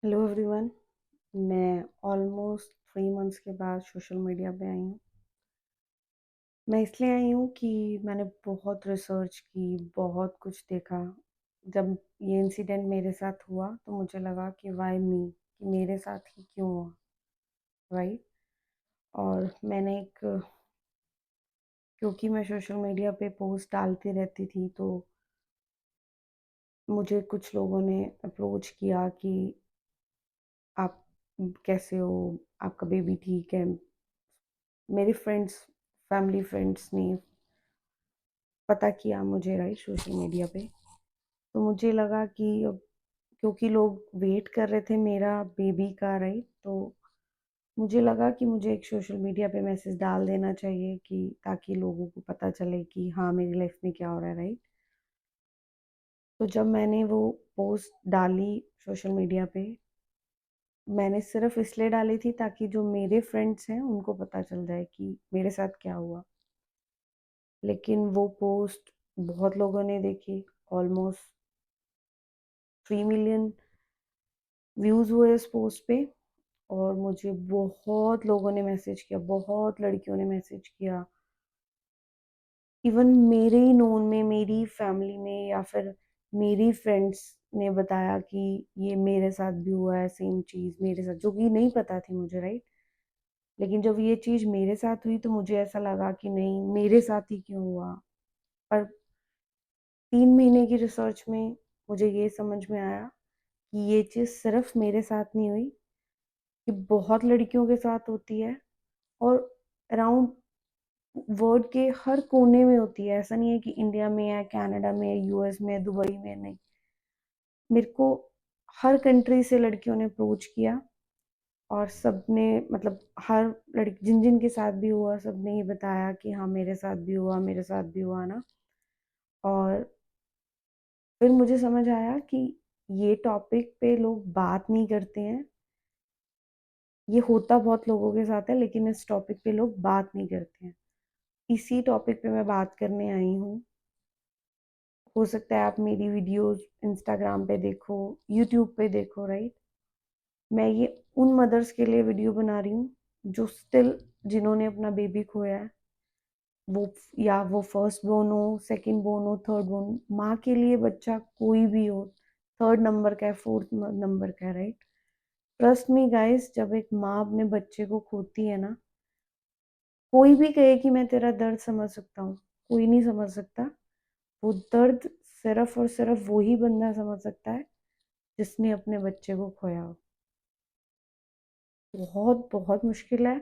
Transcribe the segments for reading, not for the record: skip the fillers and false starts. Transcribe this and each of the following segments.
Hello everyone. मैं almost 3 months के बाद सोशल मीडिया पे आई हूँ। मैं इसलिए आई हूँ कि मैंने बहुत रिसर्च की, बहुत कुछ देखा। जब ये इंसिडेंट मेरे साथ हुआ तो मुझे लगा कि वाई मी, कि मेरे साथ ही क्यों हुआ, राइट। और मैंने क्योंकि मैं सोशल मीडिया पे पोस्ट डालती रहती थी तो मुझे कुछ लोगों ने अप्रोच किया कि आप कैसे हो, आपका बेबी ठीक है। मेरे फ्रेंड्स, फैमिली फ्रेंड्स ने पता किया मुझे, राइट, सोशल मीडिया पे। तो मुझे लगा कि अब क्योंकि लोग वेट कर रहे थे मेरा बेबी का, राइट, तो मुझे लगा कि मुझे एक सोशल मीडिया पे मैसेज डाल देना चाहिए कि ताकि लोगों को पता चले कि हाँ मेरी लाइफ में क्या हो रहा है, राइट। तो जब मैंने वो पोस्ट डाली सोशल मीडिया पे, मैंने सिर्फ इसलिए डाली थी ताकि जो मेरे फ्रेंड्स हैं उनको पता चल जाए कि मेरे साथ क्या हुआ। लेकिन वो पोस्ट बहुत लोगों ने देखी। ऑलमोस्ट 3 मिलियन व्यूज़ हुए इस पोस्ट पे। और मुझे बहुत लोगों ने मैसेज किया, बहुत लड़कियों ने मैसेज किया। इवन मेरे ही नोन में, मेरी फैमिली में, या फिर मेरी फ्रेंड्स ने बताया कि ये मेरे साथ भी हुआ है सेम चीज़ मेरे साथ, जो कि नहीं पता थी मुझे, राइट। लेकिन जब ये चीज़ मेरे साथ हुई तो मुझे ऐसा लगा कि नहीं, मेरे साथ ही क्यों हुआ। पर 3 महीने की रिसर्च में मुझे ये समझ में आया कि ये चीज़ सिर्फ मेरे साथ नहीं हुई, कि बहुत लड़कियों के साथ होती है। और अराउंड वर्ल्ड के हर कोने में होती है। ऐसा नहीं है कि इंडिया में है, कनाडा में है, यूएस में है, दुबई में, नहीं। मेरे को हर कंट्री से लड़कियों ने अप्रोच किया। और सबने, मतलब हर लड़की जिन जिन के साथ भी हुआ, सबने ये बताया कि हाँ मेरे साथ भी हुआ, मेरे साथ भी हुआ ना। और फिर मुझे समझ आया कि ये टॉपिक पे लोग बात नहीं करते हैं। ये होता बहुत लोगों के साथ है, लेकिन इस टॉपिक पे लोग बात नहीं करते हैं। इसी टॉपिक पे मैं बात करने आई हूँ। हो सकता है आप मेरी वीडियोस इंस्टाग्राम पे देखो, यूट्यूब पे देखो, राइट। मैं ये उन मदर्स के लिए वीडियो बना रही हूँ जो स्टिल, जिन्होंने अपना बेबी खोया है। वो, या वो फर्स्ट बोर्न हो, सेकंड बोर्न हो, थर्ड बोर्न, माँ के लिए बच्चा कोई भी हो, थर्ड नंबर का है, फोर्थ नंबर का है, राइट। ट्रस्ट मी गाइस, जब एक माँ अपने बच्चे को खोती है ना, कोई भी कहे कि मैं तेरा दर्द समझ सकता हूँ, कोई नहीं समझ सकता। वो दर्द सिर्फ और सिर्फ वही बंदा समझ सकता है जिसने अपने बच्चे को खोया हो। बहुत बहुत मुश्किल है,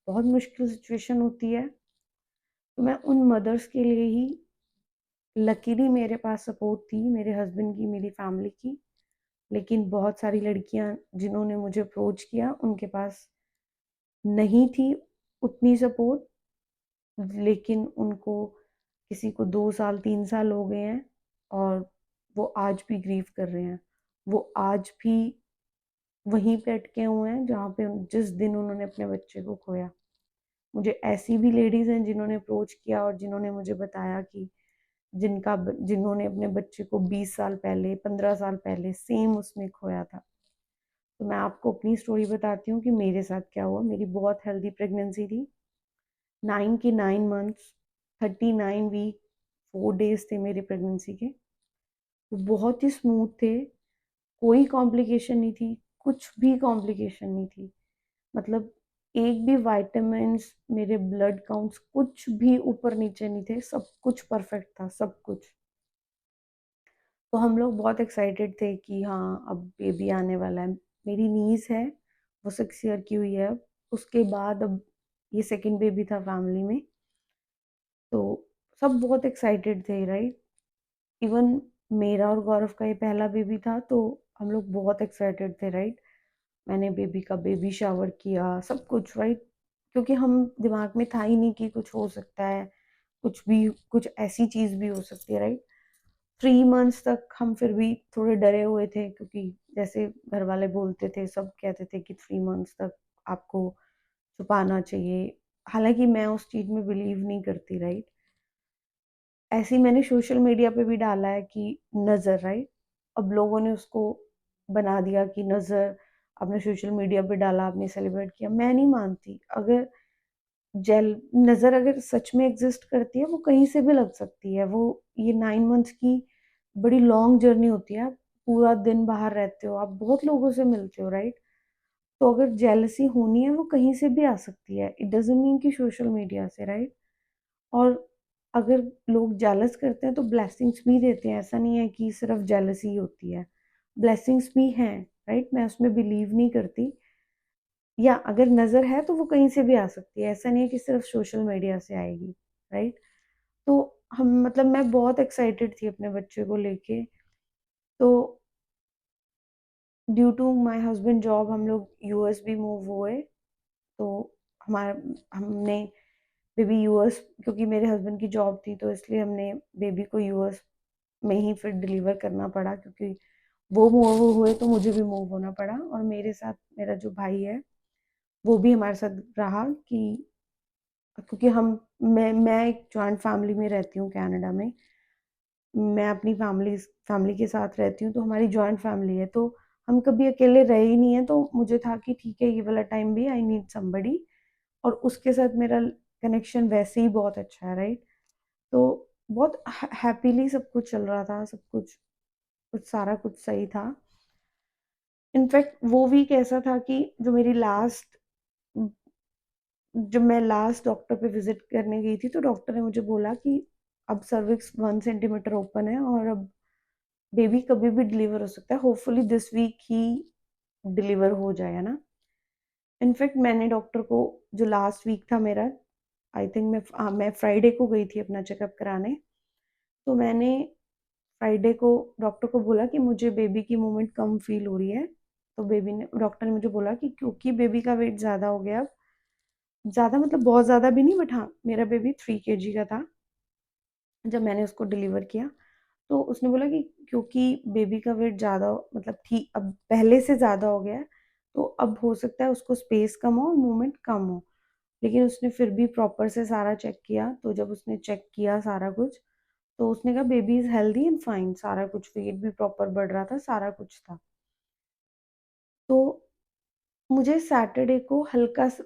बहुत मुश्किल सिचुएशन होती है। तो मैं उन मदर्स के लिए ही, लकीली मेरे पास सपोर्ट थी मेरे हस्बैंड की, मेरी फैमिली की। लेकिन बहुत सारी लड़कियां जिन्होंने मुझे अप्रोच किया, उनके पास नहीं थी उतनी सपोर्ट। लेकिन उनको, किसी को 2 साल 3 साल हो गए हैं और वो आज भी ग्रीव कर रहे हैं। वो आज भी वहीं पे अटके हुए हैं जहाँ पे जिस दिन उन्होंने अपने बच्चे को खोया। मुझे ऐसी भी लेडीज हैं जिन्होंने अप्रोच किया और जिन्होंने मुझे बताया कि जिन्होंने अपने बच्चे को 20 साल पहले, 15 साल पहले सेम उसमें खोया था। तो मैं आपको अपनी स्टोरी बताती हूँ कि मेरे साथ क्या हुआ। मेरी बहुत हेल्दी प्रेगनेंसी थी। 9 के 9 मंथ्स, 39 वीक 4 डेज थे मेरी प्रेगनेंसी के। वो बहुत ही स्मूथ थे, कोई कॉम्प्लिकेशन नहीं थी, कुछ भी कॉम्प्लिकेशन नहीं थी। मतलब एक भी वाइटामिन्स, मेरे ब्लड काउंट्स कुछ भी ऊपर नीचे नहीं थे, सब कुछ परफेक्ट था, सब कुछ। तो हम लोग बहुत एक्साइटेड थे कि हाँ अब बेबी आने वाला है। मेरी नीस है, वो 6 ईयर की हुई है अब। उसके बाद अब ये सेकंड बेबी था फैमिली में। तो सब बहुत एक्साइटेड थे, राइट। इवन मेरा और गौरव का ये पहला बेबी था, तो हम लोग बहुत एक्साइटेड थे, राइट। मैंने बेबी का बेबी शावर किया, सब कुछ, राइट। क्योंकि हम, दिमाग में था ही नहीं कि कुछ हो सकता है, कुछ भी, कुछ ऐसी चीज़ भी हो सकती है, राइट। 3 मंथ्स तक हम फिर भी थोड़े डरे हुए थे, क्योंकि जैसे घर वाले बोलते थे, सब कहते थे कि 3 मंथ्स तक आपको छुपाना चाहिए। हालांकि मैं उस चीज़ में बिलीव नहीं करती, राइट। ऐसे ही मैंने सोशल मीडिया पे भी डाला है कि नज़र, राइट। अब लोगों ने उसको बना दिया कि नज़र आपने सोशल मीडिया पे डाला, आपने सेलिब्रेट किया। मैं नहीं मानती, अगर जेल नज़र अगर सच में एग्ज़िस्ट करती है, वो कहीं से भी लग सकती है। वो ये 9 मंथ्स की बड़ी लॉन्ग जर्नी होती है। आप पूरा दिन बाहर रहते हो, आप बहुत लोगों से मिलते हो, राइट? तो अगर जेलसी होनी है, वो कहीं से भी आ सकती है। इट डज़न्ट मीन कि सोशल मीडिया से, राइट? और अगर लोग जेलस करते हैं तो ब्लेसिंग्स भी देते हैं, ऐसा नहीं है कि सिर्फ जेलसी ही होती है। ब्लेसिंग्स भी हैं, राइट? मैं उसमें बिलीव नहीं करती, या अगर नज़र है तो वो कहीं से भी आ सकती है, ऐसा नहीं है कि सिर्फ सोशल मीडिया से आएगी, राइट? तो हम मतलब मैं बहुत एक्साइटेड थी अपने बच्चे को लेके, तो due to my husband job हम लोग यूएस भी मूव हुए। तो हमारा हमने बेबी यूएस, क्योंकि मेरे हस्बैंड की जॉब थी तो इसलिए हमने बेबी को यूएस में ही फिर डिलीवर करना पड़ा, क्योंकि वो मूव हुए तो मुझे भी मूव होना पड़ा। और मेरे साथ मेरा जो भाई है वो भी हमारे साथ रहा, कि क्योंकि मैं एक जॉइंट फैमिली में रहती हूँ कनाडा में। मैं अपनी फैमिली के साथ रहती हूँ, तो हमारी जॉइंट फैमिली है, तो हम कभी अकेले रहे ही नहीं है। तो मुझे था कि ठीक है, ये वाला टाइम भी आई नीड समबडी, और उसके साथ मेरा कनेक्शन वैसे ही बहुत अच्छा है, राइट? तो बहुत हैप्पीली सब कुछ चल रहा था, सब कुछ कुछ सारा कुछ सही था। इनफैक्ट वो वीक ऐसा था कि जो मेरी लास्ट जब मैं लास्ट डॉक्टर पे विजिट करने गई थी, तो डॉक्टर ने मुझे बोला कि अब सर्विक्स 1 सेंटीमीटर ओपन है और अब बेबी कभी भी डिलीवर हो सकता है, होपफुली दिस वीक ही डिलीवर हो जाए, है ना? इनफैक्ट मैंने डॉक्टर को, जो लास्ट वीक था मेरा, आई थिंक मैं फ्राइडे को गई थी अपना चेकअप कराने। तो मैंने फ्राइडे को डॉक्टर को बोला कि मुझे बेबी की मूवमेंट कम फील हो रही है। तो डॉक्टर ने मुझे बोला कि क्योंकि बेबी का वेट ज़्यादा हो गया, अब ज़्यादा मतलब बहुत ज़्यादा भी नहीं, बट हाँ, मेरा बेबी 3 kg का था जब मैंने उसको डिलीवर किया। तो उसने बोला कि क्योंकि बेबी का वेट ज़्यादा, मतलब ठीक अब पहले से ज़्यादा हो गया है, तो अब हो सकता है उसको स्पेस कम हो और मूवमेंट कम हो। लेकिन उसने फिर भी प्रॉपर से सारा चेक किया, तो जब उसने चेक किया सारा कुछ, तो उसने कहा baby is healthy and fine, सारा कुछ वेट भी प्रॉपर बढ़ रहा था, सारा कुछ था। तो मुझे सैटरडे को हल्का सा,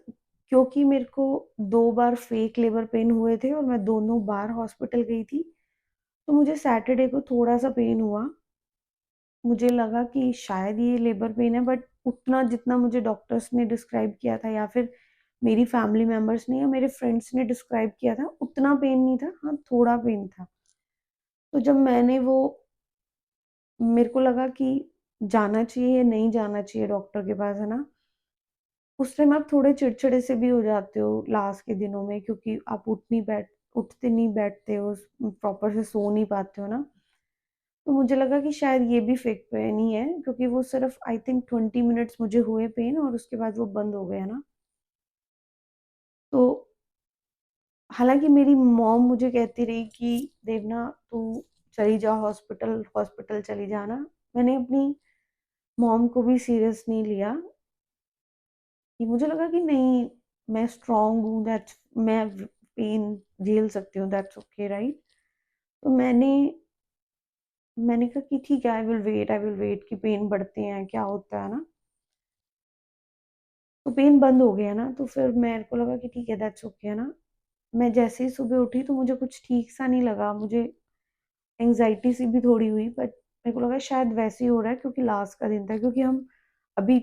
क्योंकि मेरे को 2 बार फेक लेबर पेन हुए थे और मैं दोनों बार हॉस्पिटल गई थी, तो मुझे सैटरडे को थोड़ा-सा पेन हुआ। मुझे लगा कि शायद ये लेबर पेन है, बट उतना जितना मुझे डॉक्टर्स ने डिस्क्राइब किया था, या फिर मेरी फैमिली मेंबर्स ने या मेरे फ्रेंड्स ने डिस्क्राइब किया था, उतना पेन नहीं था। हाँ, थोड़ा पेन था। तो जब मैंने वो मेरे को लगा कि जाना चाहिए या नहीं जाना चाहिए डॉक्टर के पास, है ना? उस टाइम आप थोड़े चिड़चिड़े से भी हो जाते हो लास्ट के दिनों में, क्योंकि आप उठते नहीं, बैठते हो, प्रॉपर से सो नहीं पाते हो ना। तो मुझे लगा कि शायद ये भी फेक पेन ही है, क्योंकि वो सिर्फ आई थिंक 20 मिनट्स मुझे हुए पेन और उसके बाद वो बंद हो गया ना। तो हालाँकि मेरी मॉम मुझे कहती रही कि देवना तू चली जा हॉस्पिटल, हॉस्पिटल चली जा ना। मैंने अपनी मॉम को भी सीरियस नहीं लिया, कि मुझे लगा कि नहीं, मैं स्ट्रॉन्ग हूँ, दैट्स मैं पेन झेल सकती हूँ, दैट्स ओके, राइट? तो मैंने कहा कि ठीक है, आई विल वेट कि पेन बढ़ते हैं, क्या होता है ना? तो पेन बंद हो गया ना, तो फिर मेरे को लगा कि ठीक है, दैट्स ओके, है ना? मैं जैसे ही सुबह उठी तो मुझे कुछ ठीक सा नहीं लगा, मुझे एंग्ज़ायटी सी भी थोड़ी हुई, बट मेरे को लगा शायद वैसे ही हो रहा है, क्योंकि लास्ट का दिन था, क्योंकि हम अभी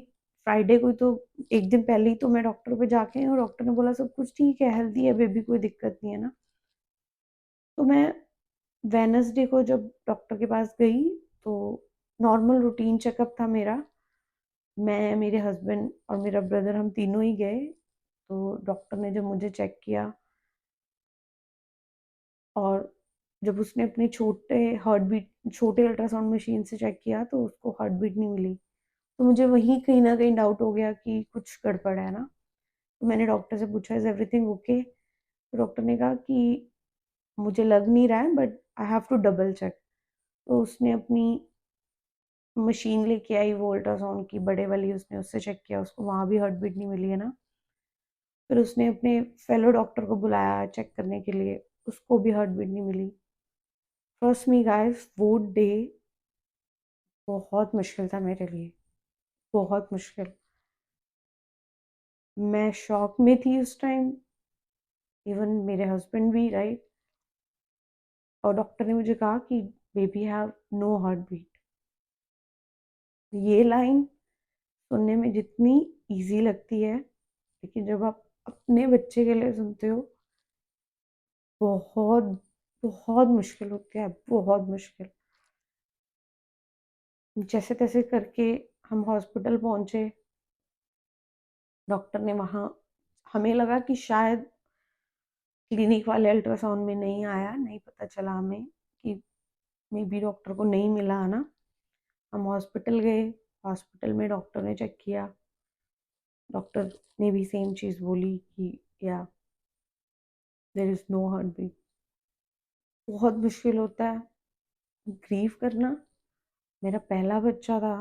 फ्राइडे को ही तो 1 दिन पहले ही तो मैं डॉक्टर पे जाके आई हूँ, डॉक्टर ने बोला सब कुछ ठीक है, हेल्दी है बेबी, कोई दिक्कत नहीं है ना। तो मैं वेडनेसडे को जब डॉक्टर के पास गई, तो नॉर्मल रूटीन चेकअप था मेरा। मैं, मेरे हस्बैंड और मेरा ब्रदर, हम तीनों ही गए। तो डॉक्टर ने जब मुझे चेक किया, और जब उसने अपने छोटे अल्ट्रासाउंड मशीन से चेक किया, तो उसको हार्ट बीट नहीं मिली। तो मुझे वहीं कहीं न कहीं डाउट हो गया कि कुछ गड़बड़ है ना। तो मैंने डॉक्टर से पूछा, इज़ एवरीथिंग ओके? तो डॉक्टर ने कहा कि मुझे लग नहीं रहा है, but I have to double check. तो उसने अपनी मशीन लेके आई, वो अल्ट्रासाउंड की बड़े वाली, उसने उससे चेक किया, उसको वहाँ भी हार्ट बीट नहीं मिली, है ना। फिर उसने अपने फेलो डॉक्टर को बुलाया चेक करने के लिए, उसको भी हार्ट बीट नहीं मिली। ट्रस्ट मी गाइस, वो डे बहुत मुश्किल था मेरे लिए, बहुत मुश्किल। मैं शॉक में थी उस टाइम, इवन मेरे हस्बैंड भी, राइट? और डॉक्टर ने मुझे कहा कि baby have no heartbeat. ये लाइन सुनने में जितनी इजी लगती है, लेकिन जब आप अपने बच्चे के लिए सुनते हो, बहुत बहुत मुश्किल होती है, बहुत मुश्किल। जैसे तैसे करके हम हॉस्पिटल पहुंचे। डॉक्टर ने वहाँ, हमें लगा कि शायद क्लिनिक वाले अल्ट्रासाउंड में नहीं आया, नहीं पता चला हमें कि मे बी डॉक्टर को नहीं मिला आना। हम हॉस्पिटल गए, हॉस्पिटल में डॉक्टर ने चेक किया। डॉक्टर ने भी सेम चीज़ बोली कि या there is no heartbeat. बहुत मुश्किल होता है ग्रीव करना। मेरा पहला बच्चा था,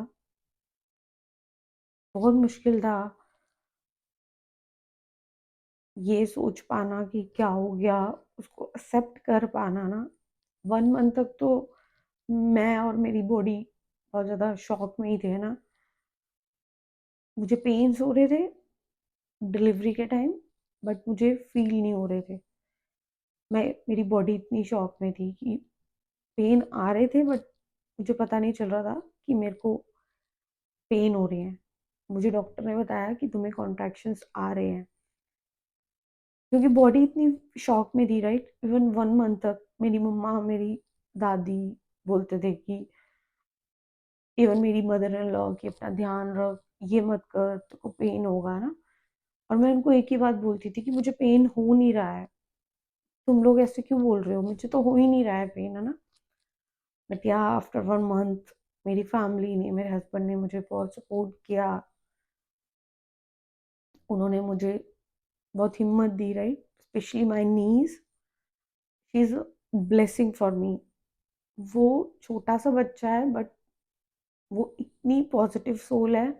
बहुत मुश्किल था ये सोच पाना कि क्या हो गया, उसको एक्सेप्ट कर पाना ना। 1 मंथ तक तो मैं और मेरी बॉडी बहुत ज़्यादा शॉक में ही थे ना। मुझे पेन्स हो रहे थे डिलीवरी के टाइम, बट मुझे फील नहीं हो रहे थे। मेरी बॉडी इतनी शॉक में थी कि पेन आ रहे थे, बट मुझे पता नहीं चल रहा था कि मेरे को पेन हो रहे हैं। मुझे डॉक्टर ने बताया कि तुम्हें कॉन्ट्रैक्शंस आ रहे हैं, क्योंकि बॉडी इतनी शॉक में थी, राइट? इवन 1 मंथ तक मेरी मम्मा, मेरी दादी बोलते थे कि इवन मेरी मदर इन लॉ कि अपना ध्यान रख, ये मत कर, तेको पेन होगा ना। और मैं उनको एक ही बात बोलती थी कि मुझे पेन हो नहीं रहा है, तुम लोग ऐसे क्यों बोल रहे हो, मुझे तो हो ही नहीं रहा है पेन, है ना। बट या आफ्टर 1 मंथ मेरी फैमिली ने, मेरे हस्बैंड ने मुझे बहुत सपोर्ट किया। उन्होंने मुझे बहुत हिम्मत दी, right? Specially my niece, she is blessing for me. वो छोटा सा बच्चा है, बट वो इतनी पॉजिटिव सोल है।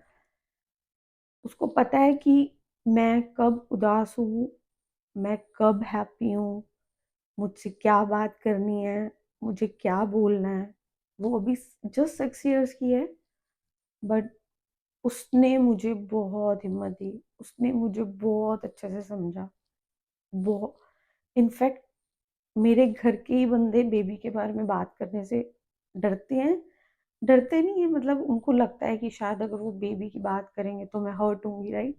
उसको पता है कि मैं कब उदास हूँ, मैं कब हैप्पी हूँ, मुझसे क्या बात करनी है, मुझे क्या बोलना है। वो अभी जस्ट 6 years की है, बट उसने मुझे बहुत हिम्मत दी, उसने मुझे बहुत अच्छे से समझा। बहुत, इनफैक्ट मेरे घर के ही बंदे बेबी के बारे में बात करने से डरते हैं। डरते नहीं है, मतलब उनको लगता है कि शायद अगर वो बेबी की बात करेंगे तो मैं हर्ट होंगी, राइट?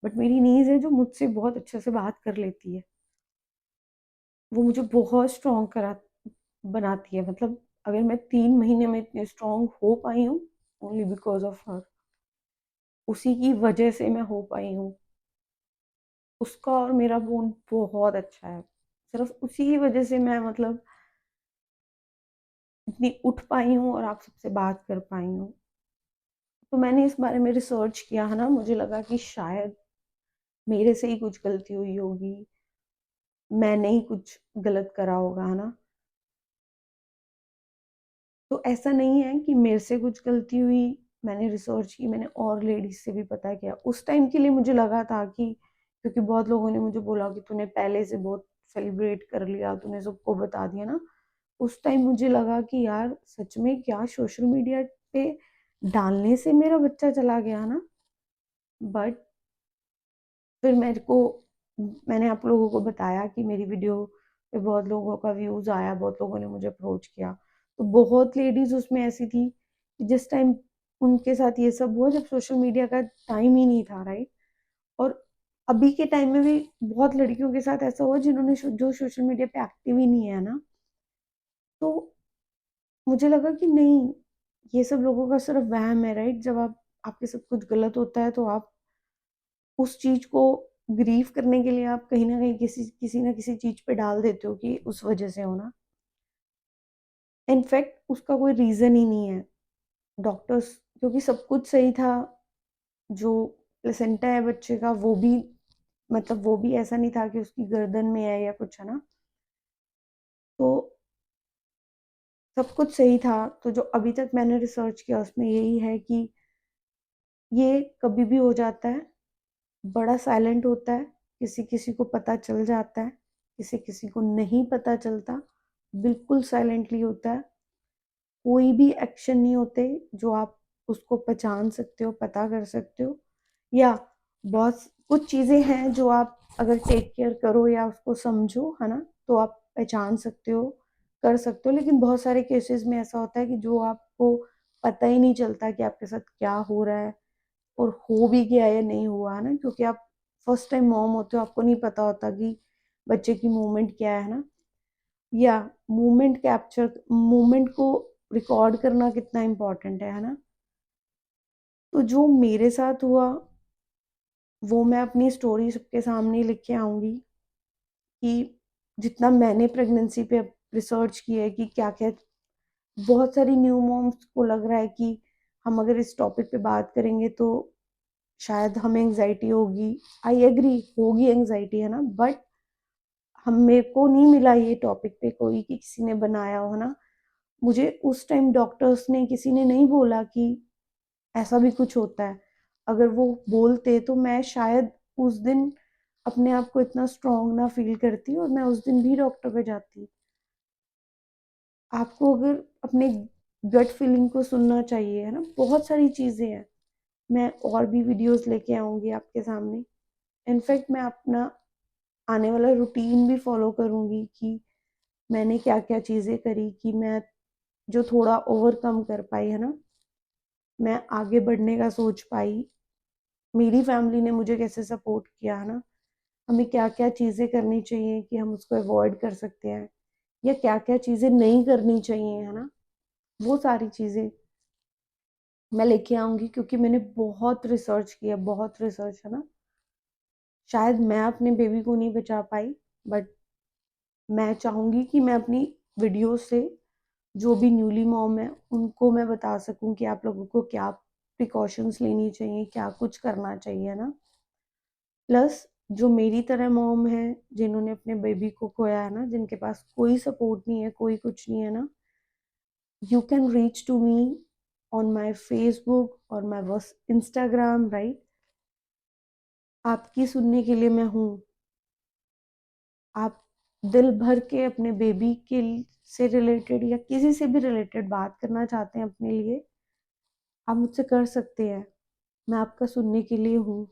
बट मेरी नीज है जो मुझसे बहुत अच्छे से बात कर लेती है। वो मुझे बहुत स्ट्रॉन्ग करा बनाती है। मतलब अगर मैं 3 महीने में इतनी स्ट्रॉन्ग हो पाई हूँ, ओनली बिकॉज ऑफ हर। उसी की वजह से मैं हो पाई हूँ। उसका और मेरा बॉन्ड बहुत अच्छा है। सिर्फ उसी की वजह से मैं, मतलब इतनी उठ पाई हूँ और आप सबसे बात कर पाई हूँ। तो मैंने इस बारे में रिसर्च किया है ना, मुझे लगा कि शायद मेरे से ही कुछ गलती हुई होगी, मैंने ही कुछ गलत करा होगा, है ना। तो ऐसा नहीं है कि मेरे से कुछ गलती हुई। मैंने रिसर्च की, मैंने और लेडीज से भी पता किया। उस टाइम के लिए मुझे लगा था कि, क्योंकि बहुत लोगों ने मुझे बोला कि तूने पहले से बहुत सेलिब्रेट कर लिया, तूने सबको बता दिया ना। उस टाइम मुझे लगा कि यार सच में क्या सोशल मीडिया पे डालने से मेरा बच्चा चला गया ना। बट फिर मेरे को, मैंने आप लोगों को बताया कि मेरी वीडियो पे बहुत लोगों का व्यूज आया, बहुत लोगों ने मुझे अप्रोच किया। तो बहुत लेडीज उसमें ऐसी थी कि जिस टाइम उनके साथ ये सब हुआ, जब सोशल मीडिया का टाइम ही नहीं था, राइट? और अभी के टाइम में भी बहुत लड़कियों के साथ ऐसा हुआ जिन्होंने जो सोशल मीडिया पे एक्टिव ही नहीं है ना। तो मुझे लगा कि नहीं, ये सब लोगों का सिर्फ वहम है, राइट? जब आप, आपके साथ कुछ गलत होता है तो आप उस चीज को ग्रीव करने के लिए आप कहीं ना कहीं किसी ना किसी चीज पे डाल देते हो कि उस वजह से होना। इनफैक्ट उसका कोई रीजन ही नहीं है। डॉक्टर्स, क्योंकि सब कुछ सही था, जो प्लेसेंटा है बच्चे का वो भी, मतलब वो भी ऐसा नहीं था कि उसकी गर्दन में है या कुछ, है ना। तो सब कुछ सही था। तो जो अभी तक मैंने रिसर्च किया उसमें यही है कि ये कभी भी हो जाता है, बड़ा साइलेंट होता है, किसी किसी को पता चल जाता है, किसी किसी को नहीं पता चलता, बिल्कुल साइलेंटली होता है। कोई भी एक्शन नहीं होते जो आप उसको पहचान सकते हो, पता कर सकते हो, या बहुत कुछ चीज़ें हैं जो आप अगर टेक केयर करो या उसको समझो, है ना, तो आप पहचान सकते हो, कर सकते हो। लेकिन बहुत सारे केसेस में ऐसा होता है कि जो आपको पता ही नहीं चलता कि आपके साथ क्या हो रहा है और हो भी गया या नहीं हुआ, है ना, क्योंकि आप फर्स्ट टाइम मॉम होते हो, आपको नहीं पता होता कि बच्चे की मूवमेंट क्या है ना, या मूवमेंट को रिकॉर्ड करना कितना इम्पोर्टेंट है ना। तो जो मेरे साथ हुआ वो मैं अपनी स्टोरी सबके सामने लिख के आऊँगी कि जितना मैंने प्रेगनेंसी पे रिसर्च किया है कि क्या-क्या, बहुत सारी न्यू मॉम्स को लग रहा है कि हम अगर इस टॉपिक पे बात करेंगे तो शायद हमें एंग्जायटी होगी। आई एग्री, होगी एंग्जायटी, है ना, बट हम मेरे को नहीं मिला ये टॉपिक पे कोई कि किसी ने बनाया हो ना। मुझे उस टाइम डॉक्टर्स ने, किसी ने नहीं बोला कि ऐसा भी कुछ होता है। अगर वो बोलते तो मैं शायद उस दिन अपने आप को इतना स्ट्रॉन्ग ना फील करती और मैं उस दिन भी डॉक्टर पे जाती। आपको अगर अपने गट फीलिंग को सुनना चाहिए, है ना, बहुत सारी चीज़ें हैं। मैं और भी वीडियोस लेके आऊँगी आपके सामने। इनफैक्ट मैं अपना आने वाला रूटीन भी फॉलो करूँगी कि मैंने क्या-क्या चीज़ें करी कि मैं जो थोड़ा ओवरकम कर पाई, है ना, मैं आगे बढ़ने का सोच पाई। मेरी फैमिली ने मुझे कैसे सपोर्ट किया, है ना, हमें क्या-क्या चीज़ें करनी चाहिए कि हम उसको अवॉइड कर सकते हैं, या क्या-क्या चीज़ें नहीं करनी चाहिए, है ना, वो सारी चीज़ें मैं लेके आऊँगी क्योंकि मैंने बहुत रिसर्च किया, बहुत रिसर्च, है ना। शायद मैं अपने बेबी को नहीं बचा पाई, बट मैं चाहूँगी कि मैं अपनी वीडियो से जो भी न्यूली मॉम है उनको मैं बता सकूँ कि आप लोगों को क्या प्रिकॉशंस लेनी चाहिए, क्या कुछ करना चाहिए ना। प्लस जो मेरी तरह मॉम है जिन्होंने अपने बेबी को खोया है ना, जिनके पास कोई सपोर्ट नहीं है, कोई कुछ नहीं है ना, you can reach to me on my Facebook और माई बस इंस्टाग्राम, राइट। आपकी सुनने के लिए मैं हूँ। आप दिल भर के अपने बेबी के से रिलेटेड या किसी से भी रिलेटेड बात करना चाहते हैं अपने लिए, आप मुझसे कर सकते हैं। मैं आपका सुनने के लिए हूँ,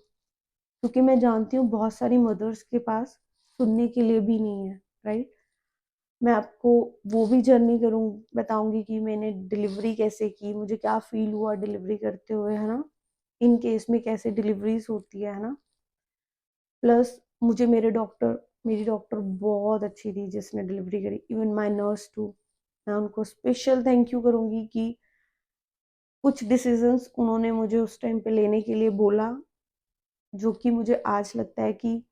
क्योंकि मैं जानती हूँ बहुत सारी मदर्स के पास सुनने के लिए भी नहीं है, राइट। मैं आपको वो भी जर्नी करूँ बताऊँगी कि मैंने डिलीवरी कैसे की, मुझे क्या फ़ील हुआ डिलीवरी करते हुए, है ना? इन केस में कैसे डिलीवरीज़ होती है ना? प्लस मुझे मेरी डॉक्टर बहुत अच्छी थी जिसने डिलीवरी करी, इवन माय नर्स टू। मैं उनको स्पेशल थैंक यू करूँगी कि कुछ डिसीज़न्स उन्होंने मुझे उस टाइम पे लेने के लिए बोला, जो कि मुझे आज लगता है कि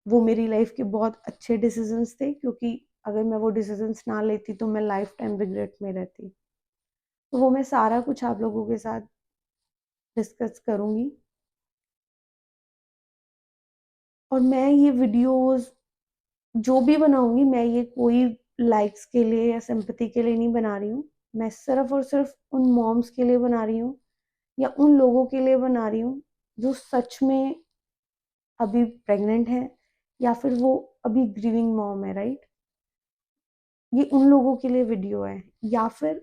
वो मेरी लाइफ़ के बहुत अच्छे डिसीज़न्स थे, क्योंकि अगर मैं वो डिसीज़न्स ना लेती तो मैं लाइफ़ टाइम रिग्रेट में रहती। तो वो मैं सारा कुछ आप लोगों के साथ डिस्कस करूँगी, और मैं ये वीडियोज़ जो भी बनाऊँगी, मैं ये कोई लाइक्स के लिए या सिंपैथी के लिए नहीं बना रही हूँ। मैं सिर्फ़ और सिर्फ़ उन मॉम्स के लिए बना रही हूँ, या उन लोगों के लिए बना रही हूँ जो सच में अभी प्रेग्नेंट हैं, या फिर वो अभी ग्रीविंग मॉम है, राइट? ये उन लोगों के लिए वीडियो है, या फिर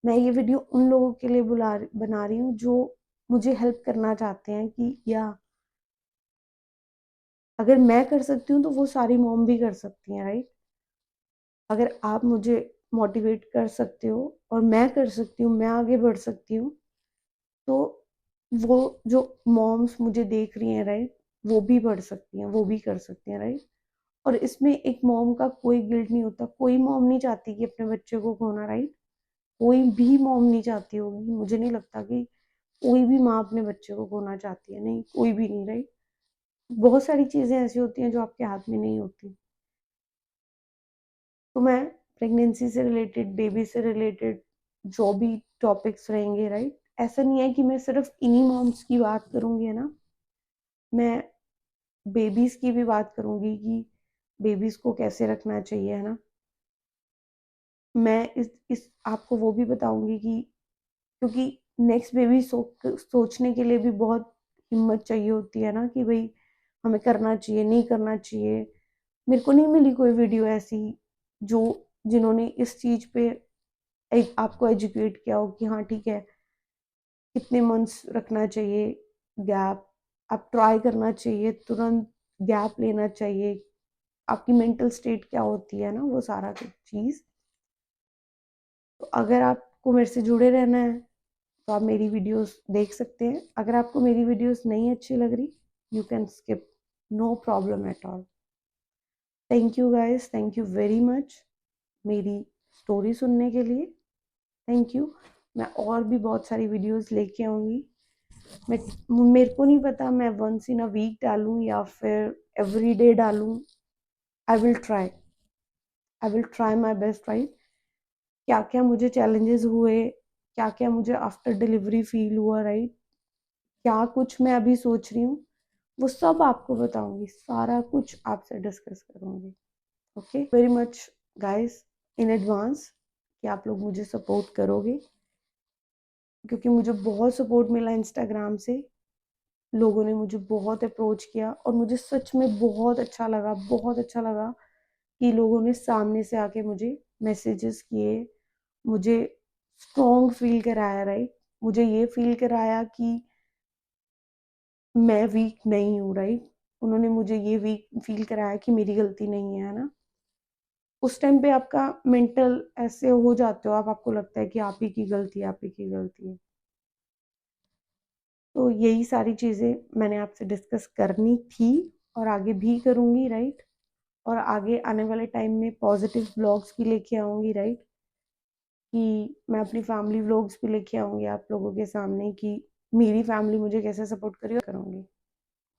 मैं ये वीडियो उन लोगों के लिए बना रही हूँ जो मुझे हेल्प करना चाहते हैं कि, या अगर मैं कर सकती हूँ तो वो सारी मॉम भी कर सकती हैं, राइट। अगर आप मुझे मोटिवेट कर सकते हो और मैं कर सकती हूँ, मैं आगे बढ़ सकती हूँ, तो वो जो मॉम्स मुझे देख रही हैं, राइट, वो भी बढ़ सकती हैं, वो भी कर सकती हैं, राइट। और इसमें एक मॉम का कोई गिल्ट नहीं होता, कोई मॉम नहीं चाहती कि अपने बच्चे को खोना, राइट। कोई भी मॉम नहीं चाहती होगी, मुझे नहीं लगता कि कोई भी माँ अपने बच्चे को खोना चाहती है, नहीं, कोई भी नहीं, राइट। बहुत सारी चीज़ें ऐसी होती हैं जो आपके हाथ में नहीं होती। तो मैं प्रेगनेंसी से रिलेटेड, बेबी से रिलेटेड जो भी टॉपिक्स रहेंगे, राइट, ऐसा नहीं है कि मैं सिर्फ इन्हीं मॉम्स की बात करूँगी, है ना। मैं बेबीज़ की भी बात करूँगी कि बेबीज़ को कैसे रखना चाहिए, है ना। मैं इस आपको वो भी बताऊँगी कि, क्योंकि नेक्स्ट बेबी सोचने के लिए भी बहुत हिम्मत चाहिए होती है ना, कि भई हमें करना चाहिए, नहीं करना चाहिए। मेरे को नहीं मिली कोई वीडियो ऐसी जो जिन्होंने इस चीज़ पे एक आपको एजुकेट किया हो कि हाँ ठीक है, कितने मंथ्स रखना चाहिए गैप, आप ट्राई करना चाहिए, तुरंत गैप लेना चाहिए, आपकी मेंटल स्टेट क्या होती है ना, वो सारा कुछ चीज़। तो अगर आपको मेरे से जुड़े रहना है तो आप मेरी वीडियोस देख सकते हैं। अगर आपको मेरी वीडियोस नहीं अच्छी लग रही, you can skip, no problem at all. Thank you guys, thank you very much मेरी स्टोरी सुनने के लिए। Thank you. मैं और भी बहुत सारी वीडियोस लेके आऊँगी। मैं मेरे को नहीं पता मैं वंस इन अ वीक डालूँ या फिर एवरी डे डालूँ। I will try, I will try my best, right. क्या क्या मुझे चैलेंजेस हुए, क्या क्या मुझे आफ्टर डिलीवरी फील हुआ, राइट, क्या कुछ मैं अभी सोच रही हूँ, वो सब आपको बताऊंगी, सारा कुछ आपसे डिस्कस करूंगी। Okay, very much guys in advance कि आप लोग मुझे सपोर्ट करोगे, क्योंकि मुझे बहुत सपोर्ट मिला इंस्टाग्राम से। लोगों ने मुझे बहुत अप्रोच किया और मुझे सच में बहुत अच्छा लगा, बहुत अच्छा लगा कि लोगों ने सामने से आके मुझे मैसेजेस किए, मुझे स्ट्रॉन्ग फील कराया, राइट, मुझे ये फील कराया कि मैं वीक नहीं हूँ, राइट। उन्होंने मुझे ये वीक फील कराया कि मेरी गलती नहीं है ना। उस टाइम पे आपका मेंटल ऐसे हो जाते हो आप, आपको लगता है कि आप ही की गलती है, आप ही की गलती है। तो यही सारी चीज़ें मैंने आपसे डिस्कस करनी थी और आगे भी करूँगी, राइट। और आगे आने वाले टाइम में पॉजिटिव व्लॉग्स भी लेके आऊँगी, राइट, कि मैं अपनी फैमिली व्लॉग्स भी लेके आऊँगी आप लोगों के सामने कि मेरी फैमिली मुझे कैसे सपोर्ट करी करूँगी।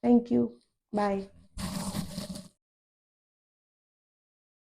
Thank you, bye.